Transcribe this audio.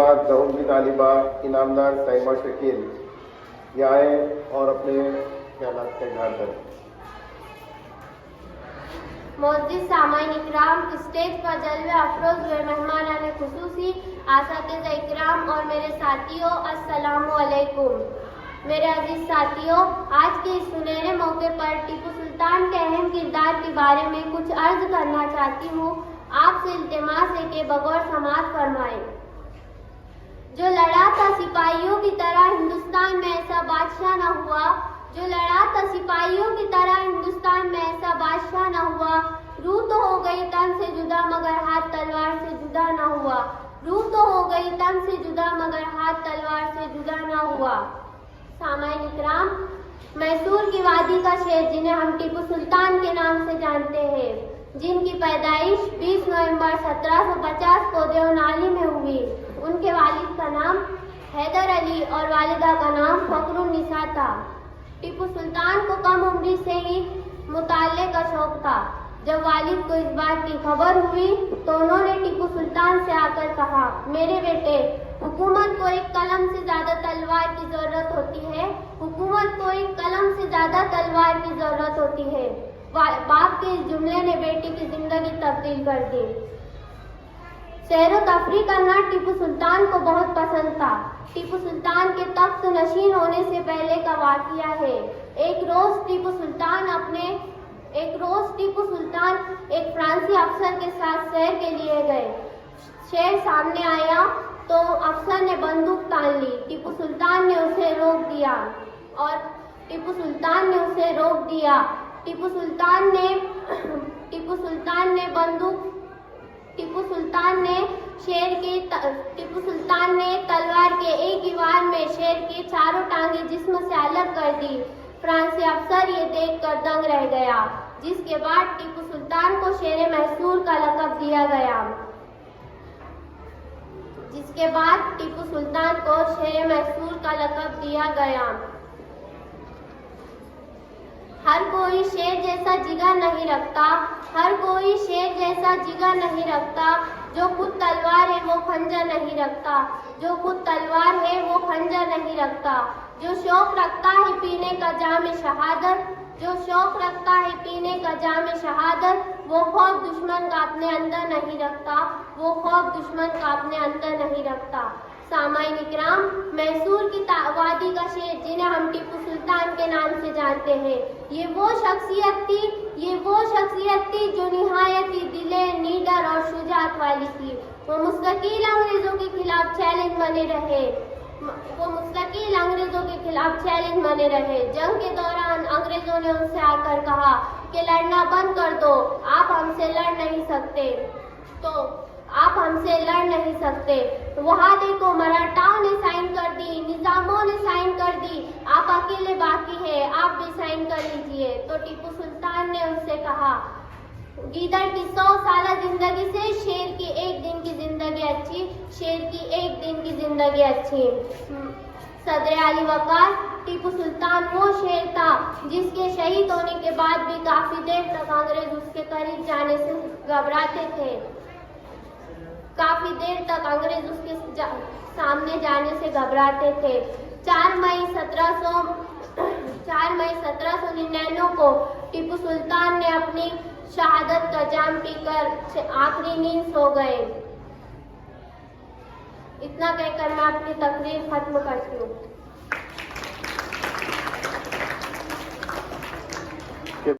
जमात जहूर तालिबा इनामदार साइमा शकील ये आए और अपने ख्यालात का इजहार करें। मोअज़्ज़िज़ सामाईन इकराम, स्टेज पर जलवे अफरोज हुए मेहमानाने खुसूसी, आसातिज़ा इकराम और मेरे साथियों, अस्सलामु अलैकुम। मेरे अजीज साथियों, आज के इस सुनहरे मौके पर टीपू सुल्तान के अहम किरदार के बारे में कुछ अर्ज करना चाहती हूँ। आपसे इल्तिमास है कि बगौर समाअत फरमाएं। जो लड़ा था सिपाहियों की तरह हिंदुस्तान में ऐसा बादशाह न हुआ, जो लड़ा था सिपाहियों की तरह हिंदुस्तान में ऐसा बादशाह न हुआ। रूह तो हो गई तन से जुदा मगर हाथ तलवार से जुदा न हुआ। रूह तो हो गई तन से जुदा मगर हाथ तलवार से जुदा न हुआ। सामाईन इकराम, मैसूर की वादी का शेर जिन्हें हम टीपू सुल्तान के नाम से जानते हैं, जिनकी पैदाइश 20 नवंबर 1750 को देवनाली में हुई। उनके वालिद का नाम हैदर अली और वालिदा का नाम फखरुन्निसा था। टीपू सुल्तान को कम उम्र से ही मुताले का शौक था। जब वालिद को इस बात की खबर हुई तो उन्होंने टीपू सुल्तान से आकर कहा, मेरे बेटे, हुकूमत को एक कलम से ज्यादा तलवार की जरूरत होती है। हुकूमत को एक कलम से ज्यादा तलवार की जरूरत होती है। बाप के इस जुमले ने बेटी की जिंदगी तब्दील कर दी। सैर व तफरीह करना टीपू सुल्तान को बहुत पसंद था। टीपू सुल्तान के तख्त नशीन होने से पहले का वाकया है। एक रोज टीपू सुल्तान एक फ्रांसी अफसर के साथ सैर के लिए गए। शेर सामने आया तो अफसर ने बंदूक तान ली। टीपू सुल्तान ने उसे रोक दिया। टीपू सुल्तान ने तलवार के एक ही वार में शेर के चारों टांगे जिस्म से अलग कर दी। फ्रांसी अफसर ये देखकर दंग रह गया, जिसके बाद टीपू सुल्तान को शेर मैसूर का लक़ब दिया गया। हर कोई शेर जैसा जिगर नहीं रखता। जो खुद तलवार है वो खंजर नहीं रखता। जो शौक रखता है पीने का जाम वो खौफ दुश्मन का अपने अंदर नहीं रखता। सामाईन इकराम, मैसूर की वादी का शेर जिन्हें हम टीपू सुल्तान के नाम से जानते हैं, ये वो शख्सियत थी जो निहायत ही दिले, नीडर और शुजाअत वाली थी। वो मुस्तकिल अंग्रेजों के खिलाफ चैलेंज बने रहे। जंग के दौरान अंग्रेजों ने उनसे आकर कहा कि लड़ना बंद कर दो, आप हमसे लड़ नहीं सकते। वहाँ देखो, मराठाओं ने साइन कर दी, निजामों ने साइन कर दी, आप अकेले बाकी हैं, आप भी साइन कर लीजिए। तो टीपू सुल्तान ने उनसे कहा, गीदड़ की 100 साल जिंदगी से शेर की एक दिन की जिंदगी अच्छी। सदर आली वकार, टीपू सुल्तान वो शेर था जिसके शहीद होने के बाद भी काफी देर तक अंग्रेज उसके करीब जाने से घबराते थे। 4 मई 1799 को टीपू सुल्तान ने अपनी शहादत का जाम पीकर आखिरी नींद सो गए। इतना कहकर मैं अपनी तकरीर खत्म करती हूँ।